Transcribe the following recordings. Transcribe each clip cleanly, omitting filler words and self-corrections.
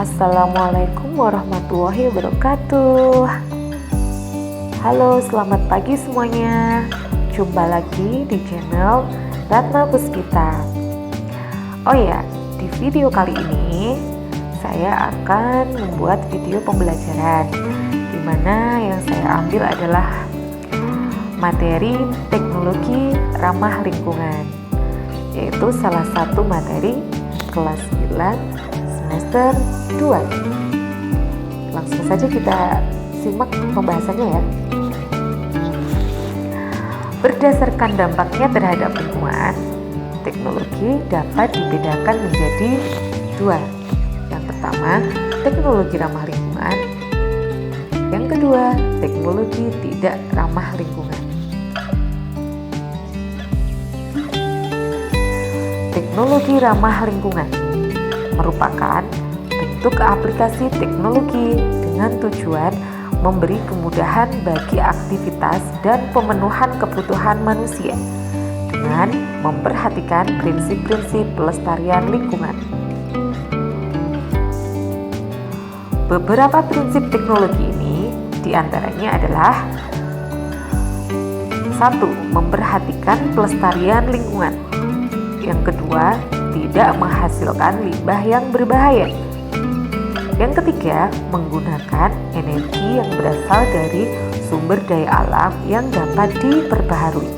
Assalamualaikum warahmatullahi wabarakatuh. Halo, selamat pagi semuanya. Jumpa lagi di channel Ratna Puspita. Oh ya, di video kali ini saya akan membuat video pembelajaran di mana yang saya ambil adalah materi teknologi ramah lingkungan, yaitu salah satu materi kelas 9 semester 2. Langsung saja kita simak pembahasannya ya. Berdasarkan dampaknya terhadap lingkungan, teknologi dapat dibedakan menjadi dua. Yang pertama, teknologi ramah lingkungan. Yang kedua, teknologi tidak ramah lingkungan. Teknologi ramah lingkungan merupakan bentuk aplikasi teknologi dengan tujuan memberi kemudahan bagi aktivitas dan pemenuhan kebutuhan manusia dengan memperhatikan prinsip-prinsip pelestarian lingkungan. Beberapa prinsip teknologi ini diantaranya adalah 1. Memperhatikan pelestarian lingkungan. Yang kedua, tidak menghasilkan limbah yang berbahaya. Yang ketiga, menggunakan energi yang berasal dari sumber daya alam yang dapat diperbaharui.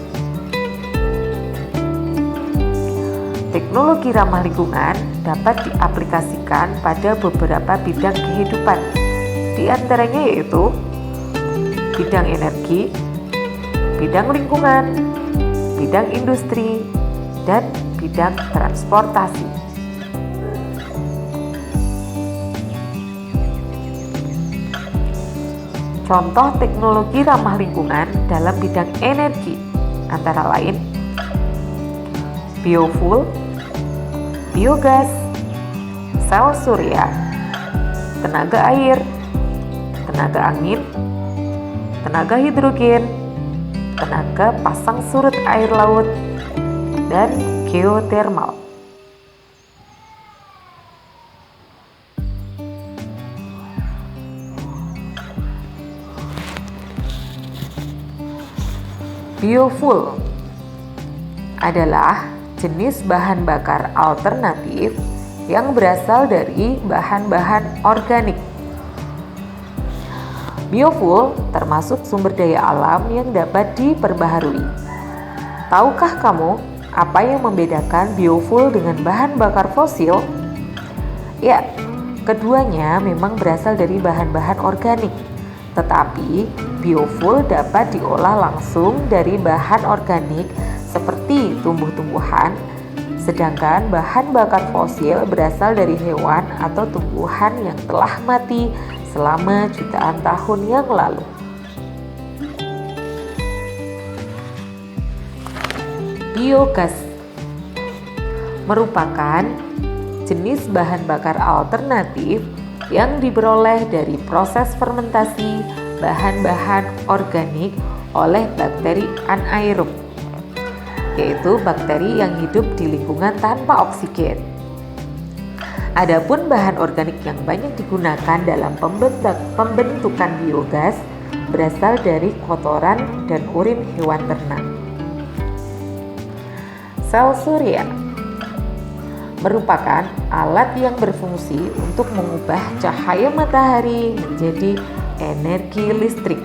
Teknologi ramah lingkungan dapat diaplikasikan pada beberapa bidang kehidupan, di antaranya yaitu bidang energi, bidang lingkungan, bidang industri, dan bidang transportasi. Contoh teknologi ramah lingkungan dalam bidang energi antara lain biofuel, biogas, sel surya, tenaga air, tenaga angin, tenaga hidrogen, tenaga pasang surut air laut, dan geotermal. Biofuel adalah jenis bahan bakar alternatif yang berasal dari bahan-bahan organik. Biofuel termasuk sumber daya alam yang dapat diperbaharui. Tahukah kamu apa yang membedakan biofuel dengan bahan bakar fosil? Ya, keduanya memang berasal dari bahan-bahan organik, tetapi biofuel dapat diolah langsung dari bahan organik seperti tumbuh-tumbuhan, sedangkan bahan bakar fosil berasal dari hewan atau tumbuhan yang telah mati selama jutaan tahun yang lalu. Biogas merupakan jenis bahan bakar alternatif yang diperoleh dari proses fermentasi bahan-bahan organik oleh bakteri anaerob, yaitu bakteri yang hidup di lingkungan tanpa oksigen. Adapun bahan organik yang banyak digunakan dalam pembentukan biogas berasal dari kotoran dan urin hewan ternak. Sel surya merupakan alat yang berfungsi untuk mengubah cahaya matahari menjadi energi listrik.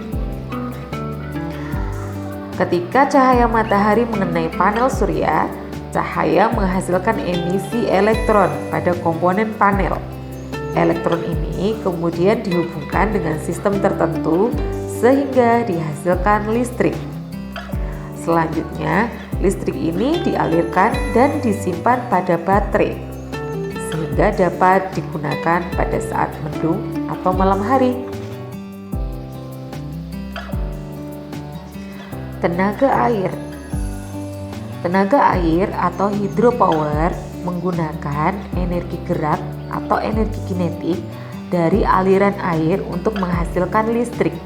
Ketika cahaya matahari mengenai panel surya, cahaya menghasilkan emisi elektron pada komponen panel. Elektron ini kemudian dihubungkan dengan sistem tertentu sehingga dihasilkan listrik. Selanjutnya, listrik ini dialirkan dan disimpan pada baterai sehingga dapat digunakan pada saat mendung atau malam hari. Tenaga air. Tenaga air atau hydropower menggunakan energi gerak atau energi kinetik dari aliran air untuk menghasilkan listrik.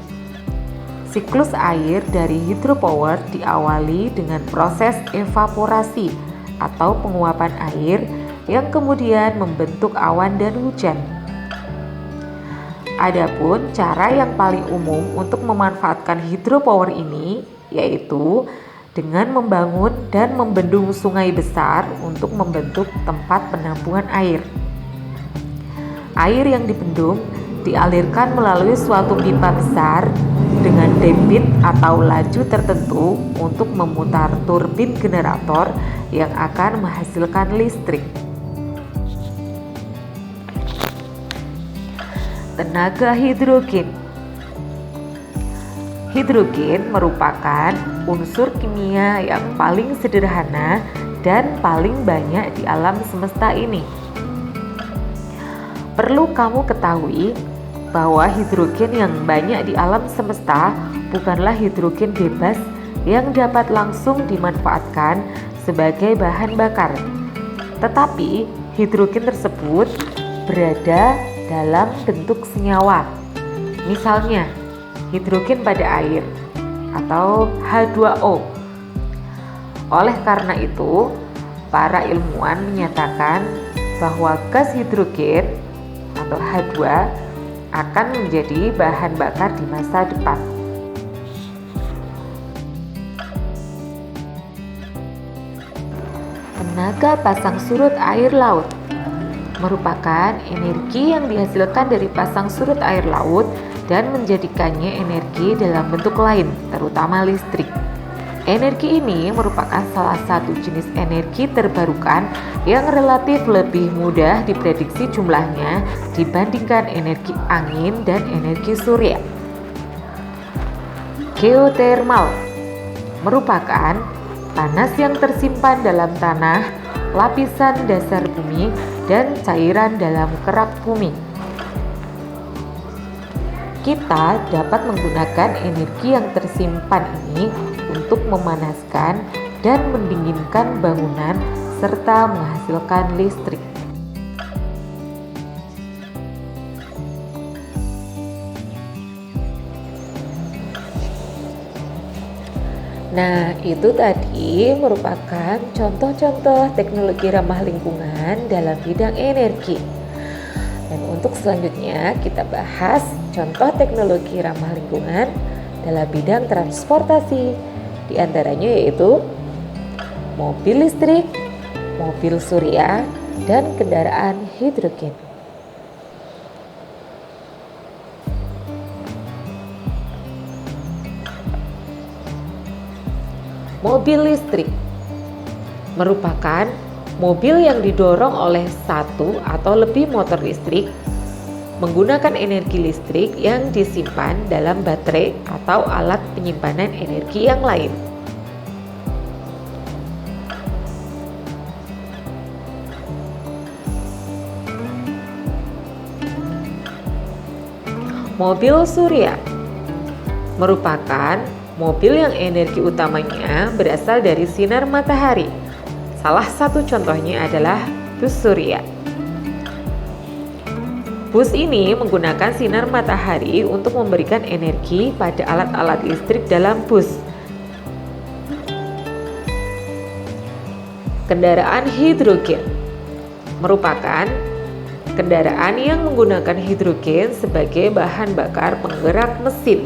Siklus air dari hydropower diawali dengan proses evaporasi atau penguapan air yang kemudian membentuk awan dan hujan. Adapun cara yang paling umum untuk memanfaatkan hidropower ini yaitu dengan membangun dan membendung sungai besar untuk membentuk tempat penampungan air. Air yang dibendung dialirkan melalui suatu pipa besar dengan debit atau laju tertentu untuk memutar turbin generator yang akan menghasilkan listrik. Tenaga hidrogen. Hidrogen merupakan unsur kimia yang paling sederhana dan paling banyak di alam semesta ini. Perlu kamu ketahui bahwa hidrogen yang banyak di alam semesta bukanlah hidrogen bebas yang dapat langsung dimanfaatkan sebagai bahan bakar, tetapi hidrogen tersebut berada dalam bentuk senyawa. Misalnya, hidrogen pada air atau H2O. Oleh karena itu, para ilmuwan menyatakan bahwa gas hidrogen atau H2 akan menjadi bahan bakar di masa depan. Tenaga pasang surut air laut merupakan energi yang dihasilkan dari pasang surut air laut dan menjadikannya energi dalam bentuk lain, terutama listrik. Energi ini merupakan salah satu jenis energi terbarukan yang relatif lebih mudah diprediksi jumlahnya dibandingkan energi angin dan energi surya. Geotermal merupakan panas yang tersimpan dalam tanah, lapisan dasar bumi, dan cairan dalam kerak bumi. Kita dapat menggunakan energi yang tersimpan ini untuk memanaskan dan mendinginkan bangunan serta menghasilkan listrik. Nah, itu tadi merupakan contoh-contoh teknologi ramah lingkungan dalam bidang energi. Dan untuk selanjutnya kita bahas contoh teknologi ramah lingkungan dalam bidang transportasi. Di antaranya yaitu mobil listrik, mobil surya, dan kendaraan hidrogen. Mobil listrik merupakan mobil yang didorong oleh satu atau lebih motor listrik menggunakan energi listrik yang disimpan dalam baterai atau alat penyimpanan energi yang lain. Mobil surya merupakan mobil yang energi utamanya berasal dari sinar matahari. Salah satu contohnya adalah bus surya. Bus ini menggunakan sinar matahari untuk memberikan energi pada alat-alat listrik dalam bus. Kendaraan hidrogen merupakan kendaraan yang menggunakan hidrogen sebagai bahan bakar penggerak mesin.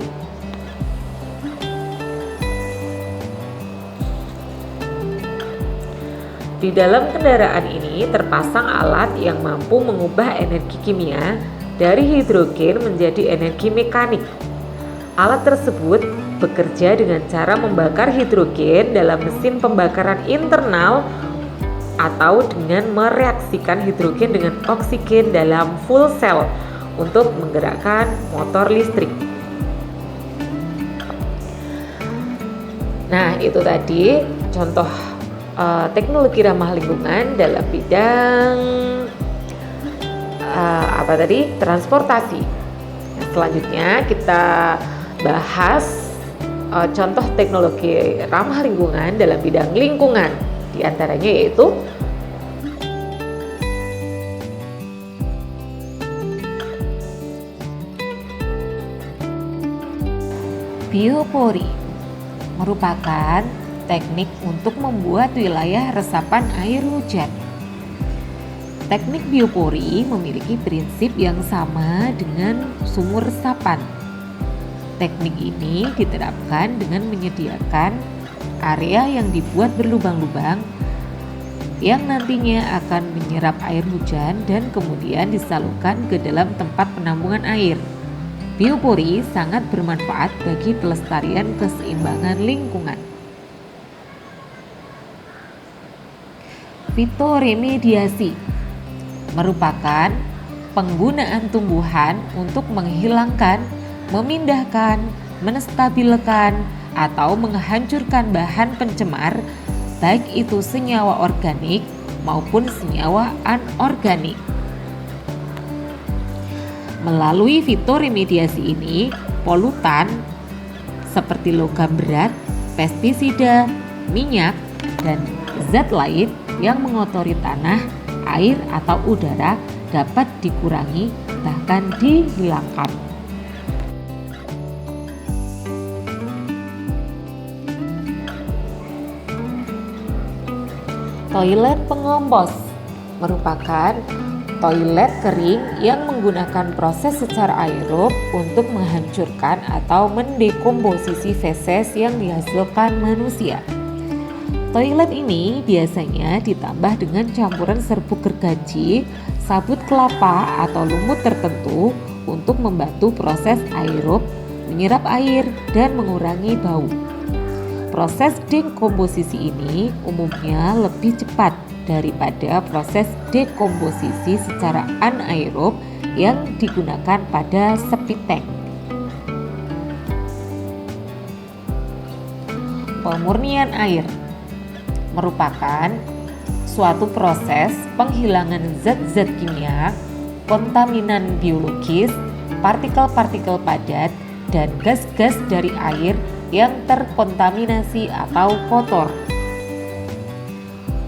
Di dalam kendaraan ini terpasang alat yang mampu mengubah energi kimia dari hidrogen menjadi energi mekanik. Alat tersebut bekerja dengan cara membakar hidrogen dalam mesin pembakaran internal atau dengan mereaksikan hidrogen dengan oksigen dalam fuel cell untuk menggerakkan motor listrik. Nah, itu tadi contoh teknologi ramah lingkungan dalam bidang transportasi. Selanjutnya kita bahas contoh teknologi ramah lingkungan dalam bidang lingkungan. Di antaranya yaitu biopori, merupakan teknik untuk membuat wilayah resapan air hujan. Teknik biopori memiliki prinsip yang sama dengan sumur resapan. Teknik ini diterapkan dengan menyediakan area yang dibuat berlubang-lubang yang nantinya akan menyerap air hujan dan kemudian disalurkan ke dalam tempat penampungan air. Biopori sangat bermanfaat bagi pelestarian keseimbangan lingkungan. Fitoremediasi merupakan penggunaan tumbuhan untuk menghilangkan, memindahkan, menstabilkan, atau menghancurkan bahan pencemar, baik itu senyawa organik maupun senyawa anorganik. Melalui fitoremediasi ini, polutan seperti logam berat, pestisida, minyak, dan zat lain yang mengotori tanah, air, atau udara dapat dikurangi bahkan dihilangkan. Toilet pengompos merupakan toilet kering yang menggunakan proses secara aerob untuk menghancurkan atau mendekomposisi feses yang dihasilkan manusia. Toilet ini biasanya ditambah dengan campuran serbuk gergaji, sabut kelapa, atau lumut tertentu untuk membantu proses aerob, menyerap air, dan mengurangi bau. Proses dekomposisi ini umumnya lebih cepat daripada proses dekomposisi secara anaerob yang digunakan pada septic tank. Pemurnian air merupakan suatu proses penghilangan zat-zat kimia, kontaminan biologis, partikel-partikel padat, dan gas-gas dari air yang terkontaminasi atau kotor.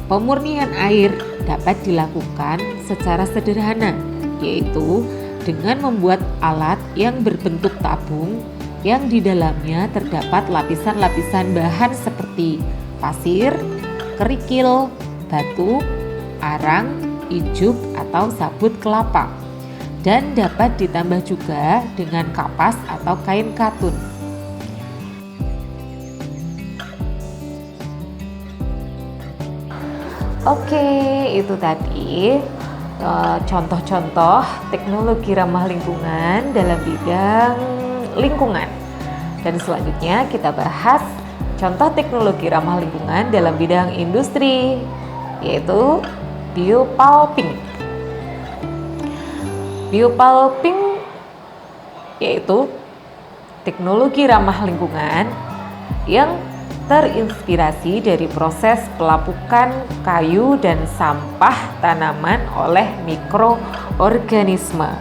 Pemurnian air dapat dilakukan secara sederhana, yaitu dengan membuat alat yang berbentuk tabung yang di dalamnya terdapat lapisan-lapisan bahan seperti pasir, kerikil, batu, arang, ijuk, atau sabut kelapa, dan dapat ditambah juga dengan kapas atau kain katun. Oke, itu tadi contoh-contoh teknologi ramah lingkungan dalam bidang lingkungan. Dan selanjutnya kita bahas contoh teknologi ramah lingkungan dalam bidang industri, yaitu biopulping. Biopulping yaitu teknologi ramah lingkungan yang terinspirasi dari proses pelapukan kayu dan sampah tanaman oleh mikroorganisme.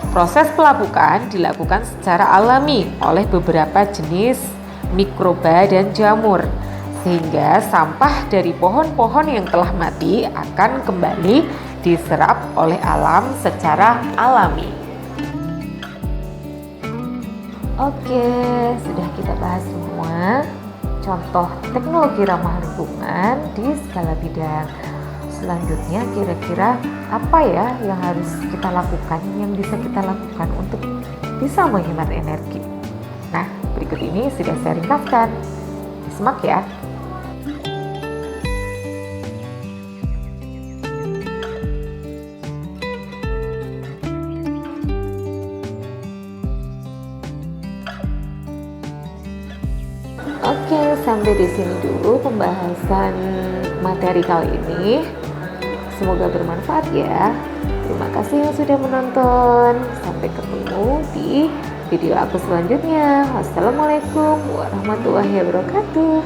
Proses pelapukan dilakukan secara alami oleh beberapa jenis mikroba dan jamur, sehingga sampah dari pohon-pohon yang telah mati akan kembali diserap oleh alam secara alami. Oke, sudah kita bahas semua contoh teknologi ramah lingkungan di skala bidang. Selanjutnya kira-kira apa ya yang harus kita lakukan, yang bisa kita lakukan untuk bisa menghemat energi? Nah, berikut ini sudah saya ringkaskan. Simak ya. Oke, sampai di sini dulu pembahasan materi kali ini. Semoga bermanfaat ya. Terima kasih yang sudah menonton. Sampai ketemu di video aku selanjutnya. Wassalamualaikum warahmatullahi wabarakatuh.